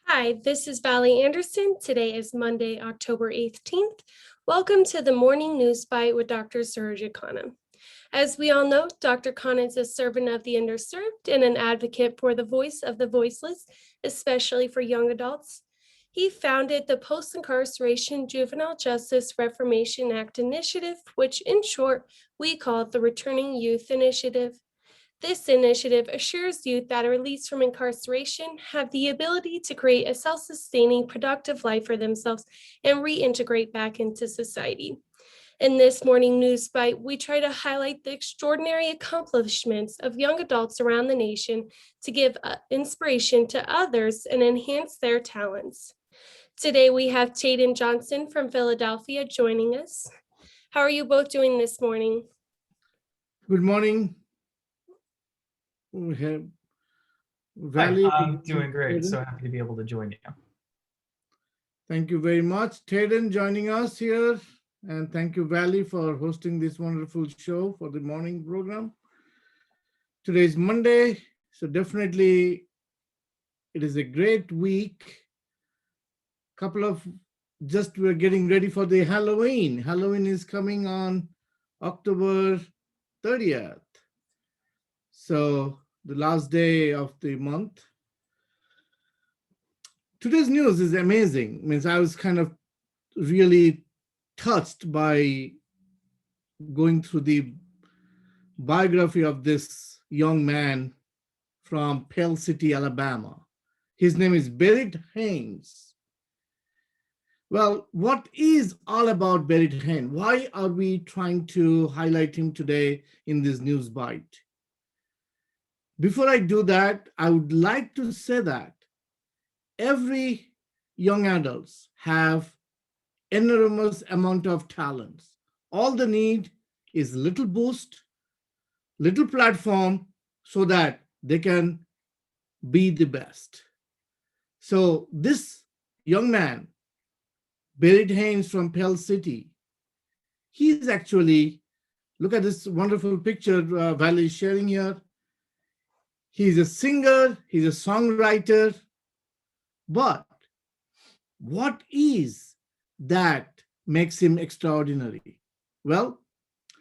Hi, this is Valley Anderson. Today is Monday, October 18th. Welcome to the Morning News Bite with Dr. Surajit Khanna. As we all know, Dr. Khanna is a servant of the underserved and an advocate for the voice of the voiceless, especially for young adults. He founded the Post-Incarceration Juvenile Justice Reformation Act Initiative, which in short, we call the Returning Youth Initiative. This initiative assures youth that are released from incarceration have the ability to create a self-sustaining, productive life for themselves and reintegrate back into society. In this morning news bite, we try to highlight the extraordinary accomplishments of young adults around the nation to give inspiration to others and enhance their talents. Today, we have Tayden Johnson from Philadelphia joining us. How are you both doing this morning? Good morning. We have Hi, Valley. I'm doing great. So happy to be able to join you. Thank you very much, Tayden, joining us here. And thank you, Valley, for hosting this wonderful show for the morning program. Today is Monday, so definitely it is a great week. We're getting ready for the Halloween. Halloween is coming on October 30th. So the last day of the month. Today's news is amazing. I was kind of really touched by going through the biography of this young man from Pell City, Alabama. His name is Barrett Haynes. Well, what is all about Barrett Haynes? Why are we trying to highlight him today in this news bite? Before I do that, I would like to say that every young adults have enormous amount of talents. All they need is little boost, little platform so that they can be the best. So this young man, Barrett Haynes from Pell City, he's actually, look at this wonderful picture Valley is sharing here. He's a singer, he's a songwriter, but what is that makes him extraordinary? Well,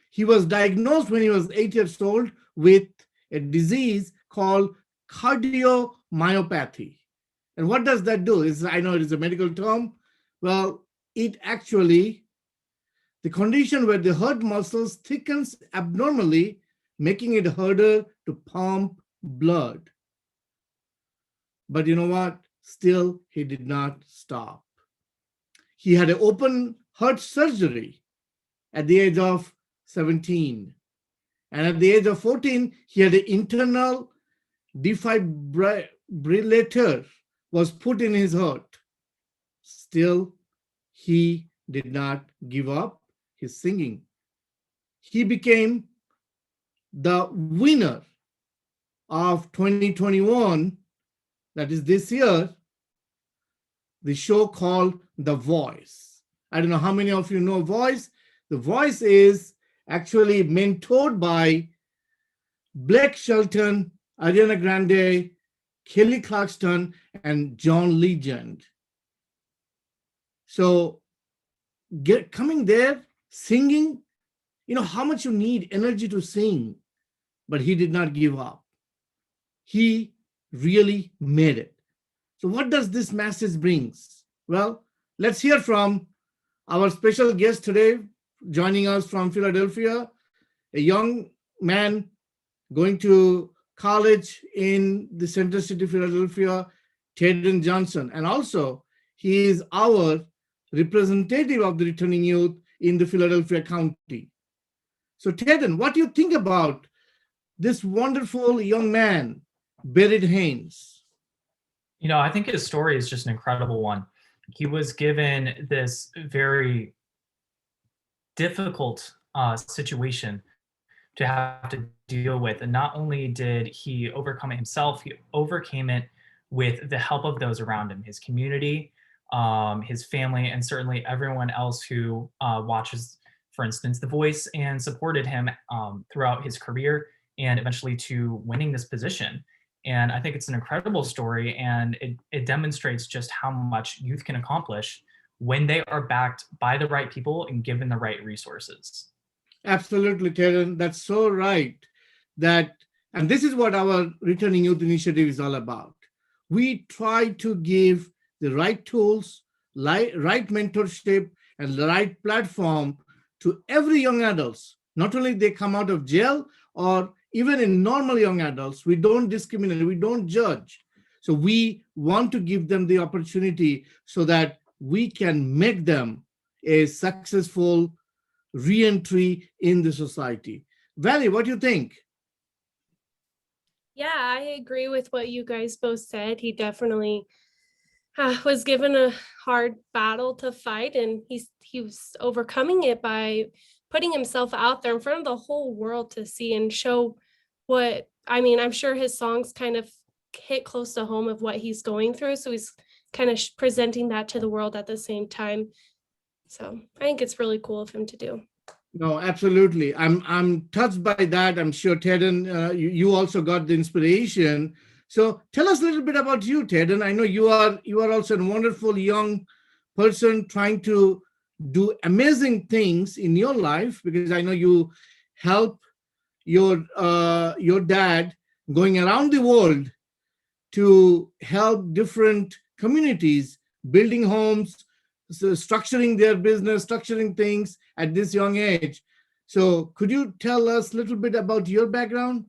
he was diagnosed when he was 8 years old with a disease called cardiomyopathy. And what does that do? I know it is a medical term. Well, it actually, the condition where the heart muscles thickens abnormally, making it harder to pump blood. But you know what? Still, he did not stop. He had an open heart surgery at the age of 17. And at the age of 14, he had an internal defibrillator was put in his heart. Still, he did not give up his singing. He became the winner of 2021, that is this year, the show called The Voice. I don't know how many of you know Voice. The Voice is actually mentored by Blake Shelton, Ariana Grande, Kelly Clarkson, and John Legend. So coming there, singing, you know how much you need energy to sing, but he did not give up. He really made it. So what does this message brings? Well, let's hear from our special guest today, joining us from Philadelphia, a young man going to college in the Center City, Philadelphia, Tayden Johnson. And also, he is our representative of the returning youth in the Philadelphia County. So Tayden, what do you think about this wonderful young man, Barrett Haynes? You know, I think his story is just an incredible one. He was given this very difficult situation to have to deal with. And not only did he overcome it himself, he overcame it with the help of those around him, his community, his family, and certainly everyone else who watches, for instance, The Voice and supported him throughout his career and eventually to winning this position. And I think it's an incredible story, and it demonstrates just how much youth can accomplish when they are backed by the right people and given the right resources. Absolutely, Tayden. That's so right. And this is what our Returning Youth Initiative is all about. We try to give the right tools, right mentorship, and the right platform to every young adults. Not only they come out of jail, or even in normal young adults, we don't discriminate, we don't judge. So we want to give them the opportunity so that we can make them a successful re-entry in the society. Valley, what do you think? Yeah, I agree with what you guys both said. He definitely was given a hard battle to fight, and he was overcoming it by putting himself out there in front of the whole world to see and show what, I mean, I'm sure his songs kind of hit close to home of what he's going through. So he's kind of presenting that to the world at the same time. So I think it's really cool of him to do. No, absolutely. I'm touched by that. I'm sure, Tayden, you also got the inspiration. So tell us a little bit about you, Tayden. I know you are also a wonderful young person trying to do amazing things in your life, because I know you help your dad going around the world to help different communities building homes, so structuring their business, structuring things at this young age. So could you tell us a little bit about your background?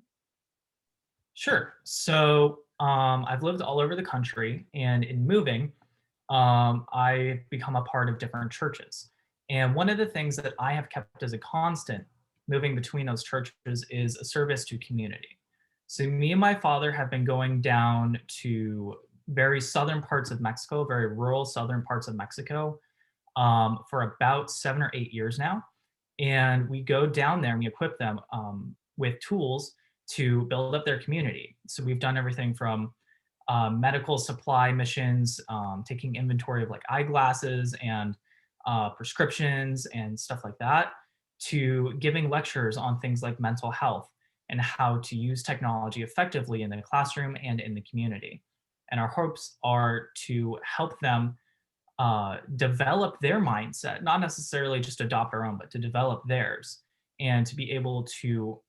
Sure. So I've lived all over the country, and in moving, I've become a part of different churches. And one of the things that I have kept as a constant moving between those churches is a service to community. So me and my father have been going down to very southern parts of Mexico, very rural southern parts of Mexico, for about 7 or 8 years now. And we go down there and we equip them with tools to build up their community. So we've done everything from medical supply missions, taking inventory of like eyeglasses and prescriptions and stuff like that, to giving lectures on things like mental health and how to use technology effectively in the classroom and in the community. And our hopes are to help them develop their mindset, not necessarily just adopt our own, but to develop theirs, and to be able to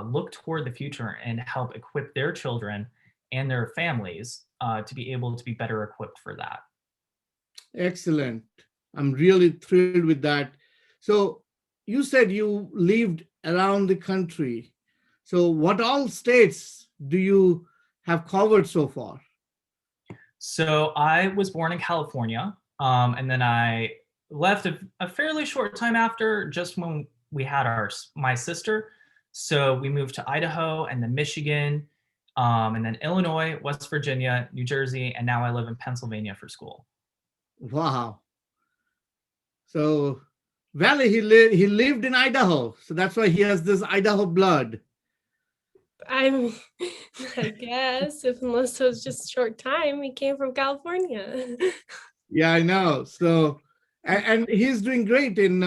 look toward the future and help equip their children and their families to be able to be better equipped for that. Excellent. I'm really thrilled with that. So you said you lived around the country. So what all states do you have covered so far? So I was born in California, and then I left a fairly short time after, just when we had my sister. So we moved to Idaho, and then Michigan, and then Illinois, West Virginia, New Jersey, and now I live in Pennsylvania for school. Wow. So Valley, he lived in Idaho. So that's why he has this Idaho blood. I guess, unless it was just a short time, he came from California. Yeah, I know. So, and he's doing great in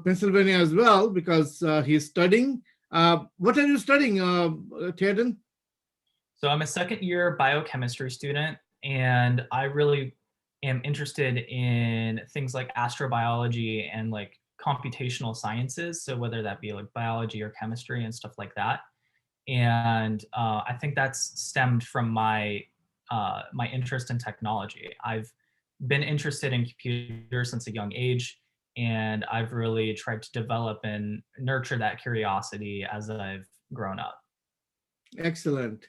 Pennsylvania as well, because he's studying. What are you studying, Tayden? So I'm a second year biochemistry student, and I really am interested in things like astrobiology and like computational sciences. So whether that be like biology or chemistry and stuff like that. And I think that's stemmed from my interest in technology. I've been interested in computers since a young age, and I've really tried to develop and nurture that curiosity as I've grown up. Excellent.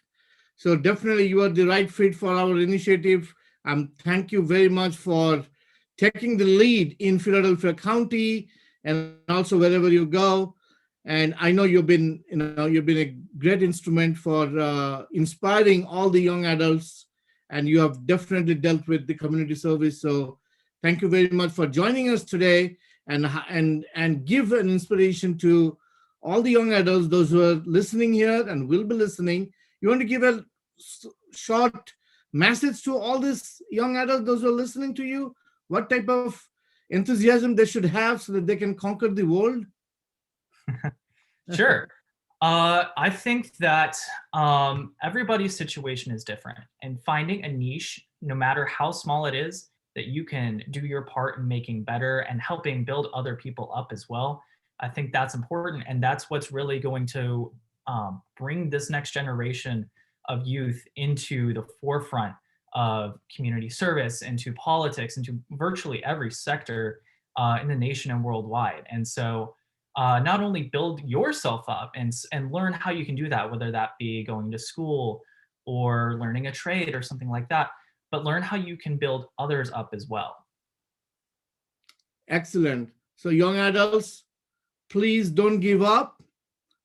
So definitely you are the right fit for our initiative. Thank you very much for taking the lead in Philadelphia County and also wherever you go. And I know you've been a great instrument for inspiring all the young adults, and you have definitely dealt with the community service. So thank you very much for joining us today, and give an inspiration to all the young adults, those who are listening here and will be listening. You want to give a short message to all these young adults, those who are listening to you, what type of enthusiasm they should have so that they can conquer the world? Sure. I think that everybody's situation is different, and finding a niche, no matter how small it is, that you can do your part in making better and helping build other people up as well. I think that's important, and that's what's really going to bring this next generation of youth into the forefront of community service, into politics, into virtually every sector in the nation and worldwide. And so not only build yourself up and learn how you can do that, whether that be going to school or learning a trade or something like that, but learn how you can build others up as well. Excellent. So young adults, please don't give up.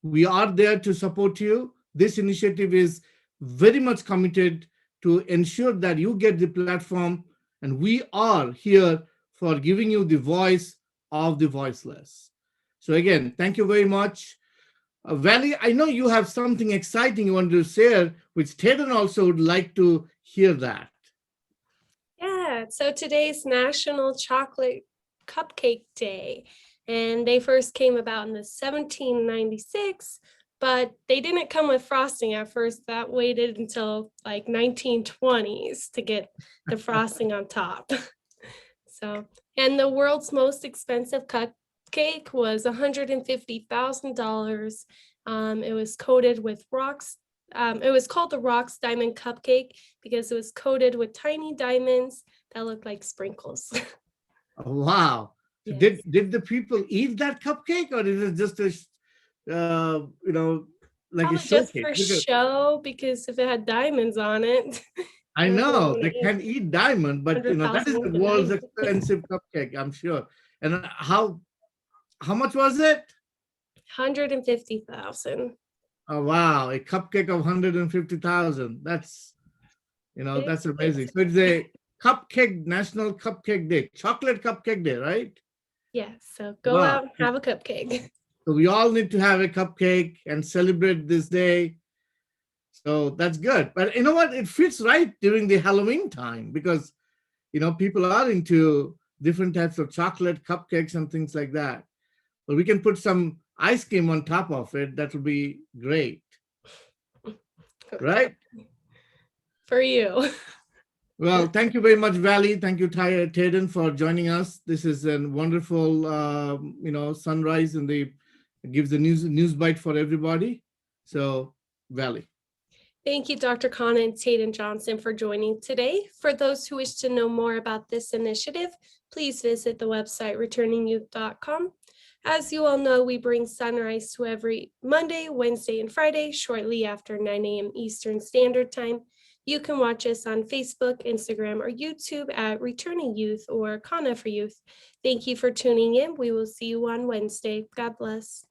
We are there to support you. This initiative is very much committed to ensure that you get the platform, and we are here for giving you the voice of the voiceless. So again, thank you very much. Valley, I know you have something exciting you want to share, which Tayden also would like to hear that. Yeah, so today's National Chocolate Cupcake Day, and they first came about in the 1796, but they didn't come with frosting at first. That waited until like 1920s to get the frosting on top. So, and the world's most expensive cupcake was $150,000. It was coated with rocks. It was called the Rocks Diamond Cupcake because it was coated with tiny diamonds that looked like sprinkles. Wow. So Yes. did the people eat that cupcake, or is it just a like a Probably just showcase? for Because show, because if it had diamonds on it, I everyone know would they eat can eat diamond, but that is 100,000 the worth of world's diamonds. expensive cupcake, I'm sure. And how much was it? 150,000. Oh wow, a cupcake of 150,000. That's amazing. So it's a National Cupcake Day, Chocolate Cupcake Day, right? Yes, so go Wow. out and have a cupcake. So we all need to have a cupcake and celebrate this day. So that's good. But you know what? It fits right during the Halloween time because people are into different types of chocolate cupcakes and things like that. But we can put some ice cream on top of it. That will be great. Right? For you. Well, thank you very much, Valley. Thank you, Tayden, for joining us. This is a wonderful, sunrise, and it gives the news bite for everybody. So, Valley. Thank you, Dr. Khanna and Tayden Johnson, for joining today. For those who wish to know more about this initiative, please visit the website returningyouth.com. As you all know, we bring sunrise to every Monday, Wednesday, and Friday shortly after 9 a.m. Eastern Standard Time. You can watch us on Facebook, Instagram, or YouTube at Returning Youth or Khanna for Youth. Thank you for tuning in. We will see you on Wednesday. God bless.